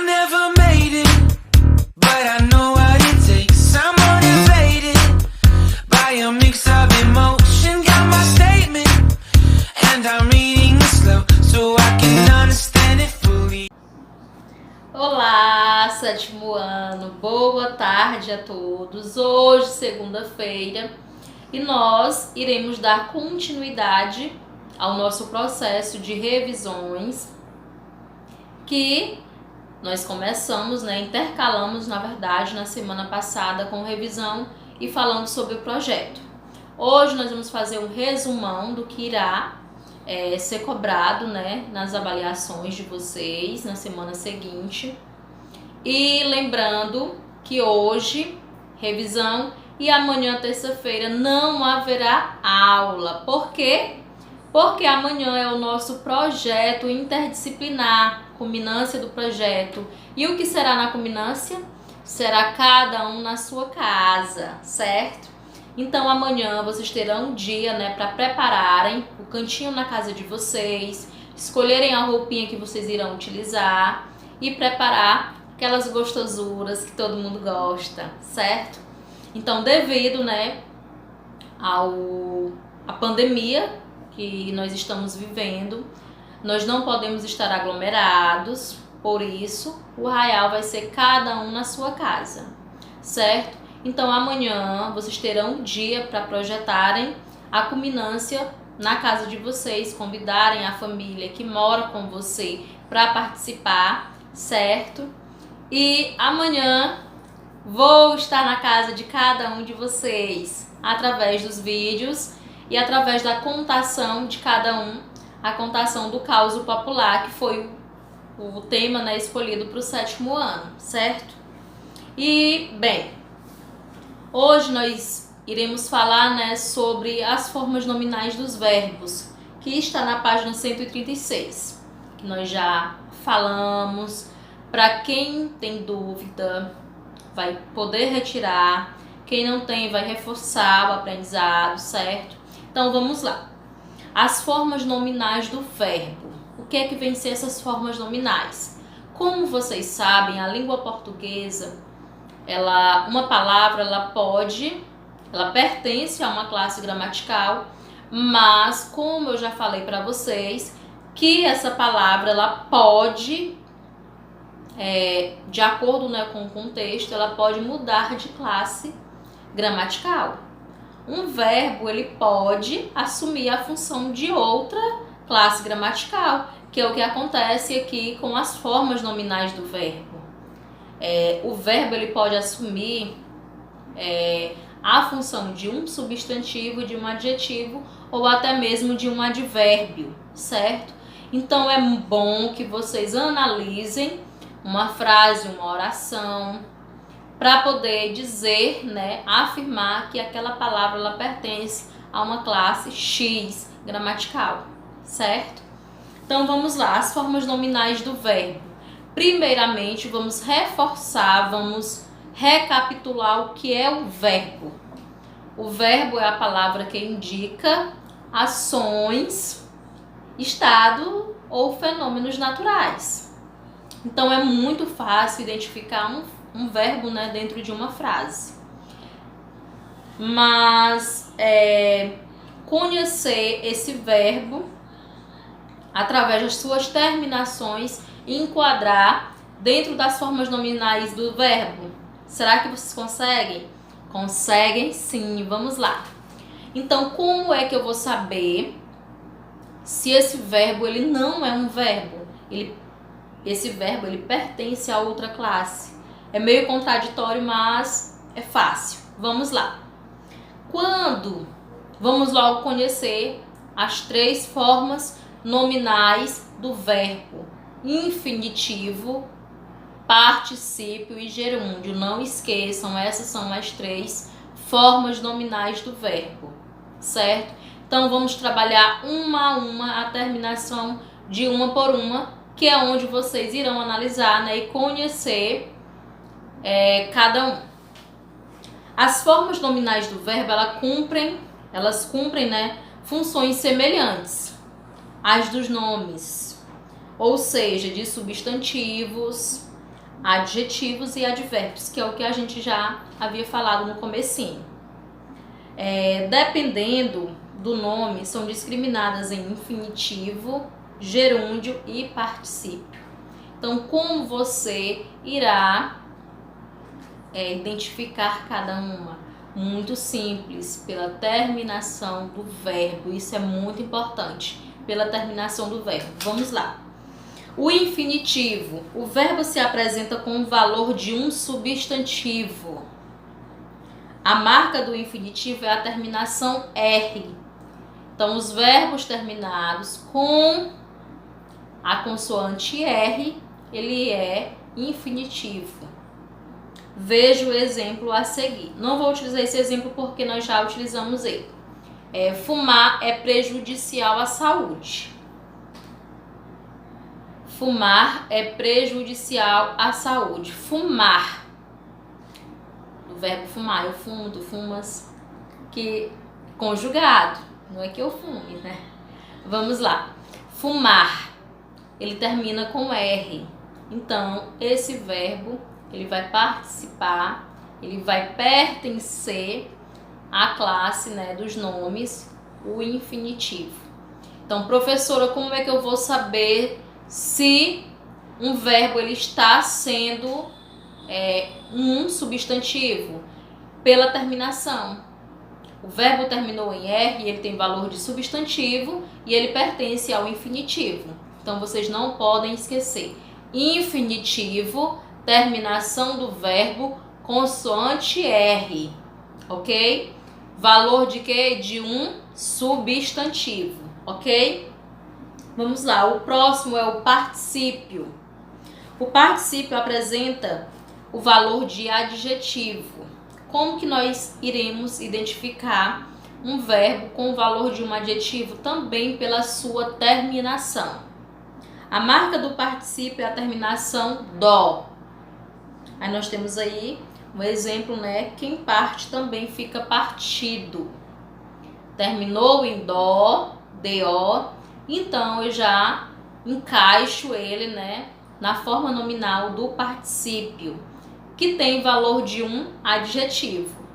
never made it, but I know what it takes. I'm motivated by a mix of emotion. Got my statement, and I'm reading it slow so I can understand it fully. Olá, sétimo ano, boa tarde a todos. Hoje, segunda-feira, e nós iremos dar continuidade ao nosso processo de revisões que nós começamos, intercalamos, na verdade, na semana passada com revisão e falando sobre o projeto. Hoje nós vamos fazer um resumão do que irá ser cobrado, nas avaliações de vocês na semana seguinte. E lembrando que hoje, revisão, e amanhã, terça-feira, não haverá aula. Por quê? Porque amanhã é o nosso projeto interdisciplinar, culminância do projeto. E o que será na culminância? Será cada um na sua casa, certo? Então amanhã vocês terão um dia, para prepararem o cantinho na casa de vocês, escolherem a roupinha que vocês irão utilizar e preparar aquelas gostosuras que todo mundo gosta, certo? Então, devido, à pandemia que nós estamos vivendo, nós não podemos estar aglomerados, por isso o arraial vai ser cada um na sua casa, certo? Então amanhã vocês terão um dia para projetarem a culminância na casa de vocês, convidarem a família que mora com você para participar, certo? E amanhã vou estar na casa de cada um de vocês através dos vídeos e através da contação de cada um, a contação do causo popular, que foi o tema escolhido para o sétimo ano, certo? E, bem, hoje nós iremos falar sobre as formas nominais dos verbos, que está na página 136, que nós já falamos. Para quem tem dúvida, vai poder retirar. Quem não tem, vai reforçar o aprendizado, certo? Então, vamos lá. As formas nominais do verbo. O que é que vem ser essas formas nominais? Como vocês sabem, a língua portuguesa, uma palavra, ela pertence a uma classe gramatical, mas, como eu já falei para vocês, que essa palavra, ela pode, de acordo com o contexto, ela pode mudar de classe gramatical. Um verbo, ele pode assumir a função de outra classe gramatical, que é o que acontece aqui com as formas nominais do verbo. O verbo, ele pode assumir a função de um substantivo, de um adjetivo ou até mesmo de um advérbio, certo? Então é bom que vocês analisem uma frase, uma oração, para poder dizer, afirmar que aquela palavra ela pertence a uma classe X gramatical, certo? Então vamos lá, as formas nominais do verbo. Primeiramente, vamos reforçar, vamos recapitular o que é o verbo. O verbo é a palavra que indica ações, estado ou fenômenos naturais. Então é muito fácil identificar um verbo dentro de uma frase. Mas conhecer esse verbo através das suas terminações e enquadrar dentro das formas nominais do verbo. Será que vocês conseguem? Conseguem sim, vamos lá. Então, como é que eu vou saber se esse verbo ele não é um verbo? Esse verbo ele pertence a outra classe. É meio contraditório, mas é fácil. Vamos lá. Vamos logo conhecer as três formas nominais do verbo: infinitivo, particípio e gerúndio. Não esqueçam, essas são as três formas nominais do verbo, certo? Então vamos trabalhar uma a uma, a terminação de uma por uma, que é onde vocês irão analisar e conhecer cada um. As formas nominais do verbo, elas cumprem funções semelhantes às dos nomes, ou seja, de substantivos, adjetivos e advérbios, que é o que a gente já havia falado no comecinho. Dependendo do nome, são discriminadas em infinitivo, gerúndio e particípio. Então, como você irá identificar cada uma? Muito simples, pela terminação do verbo. Isso é muito importante, pela terminação do verbo. Vamos lá. O infinitivo. O verbo se apresenta com o valor de um substantivo. A marca do infinitivo é a terminação R. Então, os verbos terminados com a consoante R, ele é infinitivo. Veja o exemplo a seguir. Não vou utilizar esse exemplo porque nós já utilizamos ele. Fumar é prejudicial à saúde. Fumar é prejudicial à saúde. Fumar. O verbo fumar, eu fumo, tu fumas. Que conjugado. Não é que eu fume, né? Vamos lá. Fumar. Ele termina com R. Então, esse verbo, ele vai participar, ele vai pertencer à classe, né, dos nomes, o infinitivo. Então, professora, como é que eu vou saber se um verbo ele está sendo um substantivo? Pela terminação. O verbo terminou em R, ele tem valor de substantivo e ele pertence ao infinitivo. Então, vocês não podem esquecer. Infinitivo, terminação do verbo, consoante R, ok? Valor de quê? De um substantivo, ok? Vamos lá, o próximo é o particípio. O particípio apresenta o valor de adjetivo. Como que nós iremos identificar um verbo com o valor de um adjetivo? Também pela sua terminação. A marca do particípio é a terminação dó. Aí nós temos aí um exemplo, né? Quem parte também fica partido. Terminou em dó, do, então eu já encaixo ele, né, na forma nominal do particípio, que tem valor de um adjetivo.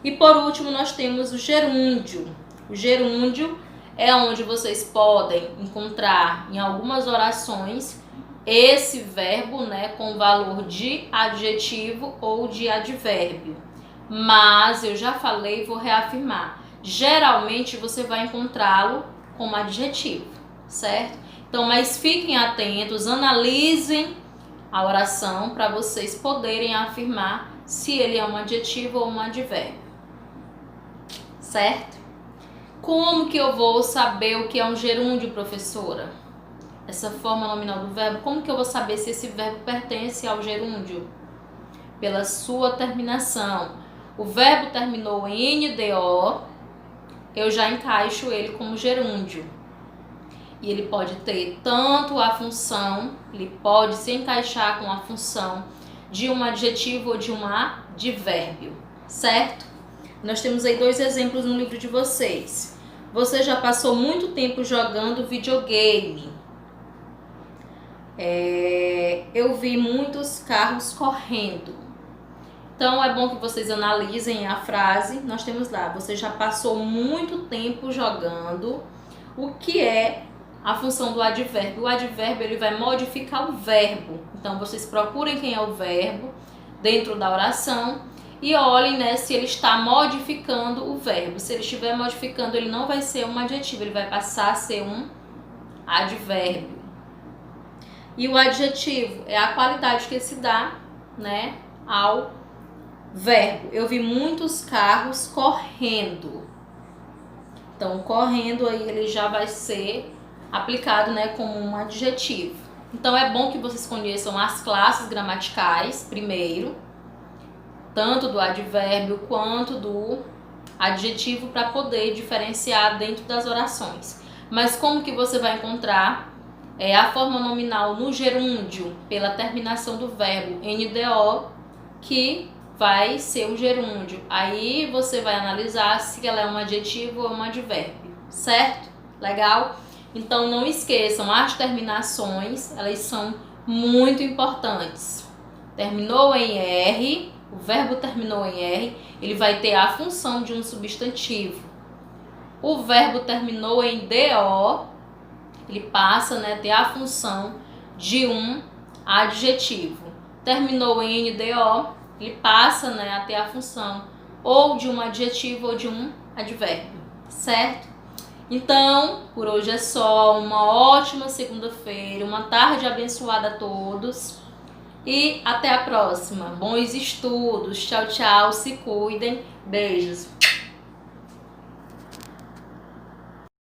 E por último nós temos o gerúndio. O gerúndio é onde vocês podem encontrar em algumas orações esse verbo, né, com valor de adjetivo ou de advérbio. Mas eu já falei e vou reafirmar. Geralmente você vai encontrá-lo como adjetivo, certo? Então, mas fiquem atentos, analisem a oração para vocês poderem afirmar se ele é um adjetivo ou um advérbio, certo? Como que eu vou saber o que é um gerúndio, professora? Essa forma nominal do verbo, como que eu vou saber se esse verbo pertence ao gerúndio? Pela sua terminação. O verbo terminou em NDO, eu já encaixo ele como gerúndio. E ele pode ter tanto a função, ele pode se encaixar com a função de um adjetivo ou de um advérbio, certo? Nós temos aí 2 exemplos no livro de vocês. Você já passou muito tempo jogando videogame. Eu vi muitos carros correndo. Então, é bom que vocês analisem a frase. Nós temos lá, você já passou muito tempo jogando. O que é a função do advérbio? O advérbio ele vai modificar o verbo. Então, vocês procurem quem é o verbo dentro da oração e olhem, né, se ele está modificando o verbo. Se ele estiver modificando, ele não vai ser um adjetivo, ele vai passar a ser um advérbio. E o adjetivo é a qualidade que se dá, né, ao verbo. Eu vi muitos carros correndo. Então, correndo aí ele já vai ser aplicado, né, como um adjetivo. Então, é bom que vocês conheçam as classes gramaticais primeiro, tanto do advérbio quanto do adjetivo, para poder diferenciar dentro das orações. Mas como que você vai encontrar a forma nominal no gerúndio? Pela terminação do verbo NDO, que vai ser o gerúndio. Aí você vai analisar se ela é um adjetivo ou um advérbio, certo? Legal? Então não esqueçam, as terminações, elas são muito importantes. Terminou em R, o verbo terminou em R, ele vai ter a função de um substantivo. O verbo terminou em DO, ele passa, né, a ter a função de um adjetivo. Terminou em NDO, ele passa, né, a ter a função ou de um adjetivo ou de um advérbio, certo? Então, por hoje é só. Uma ótima segunda-feira, uma tarde abençoada a todos e até a próxima. Bons estudos, tchau, tchau, se cuidem, beijos.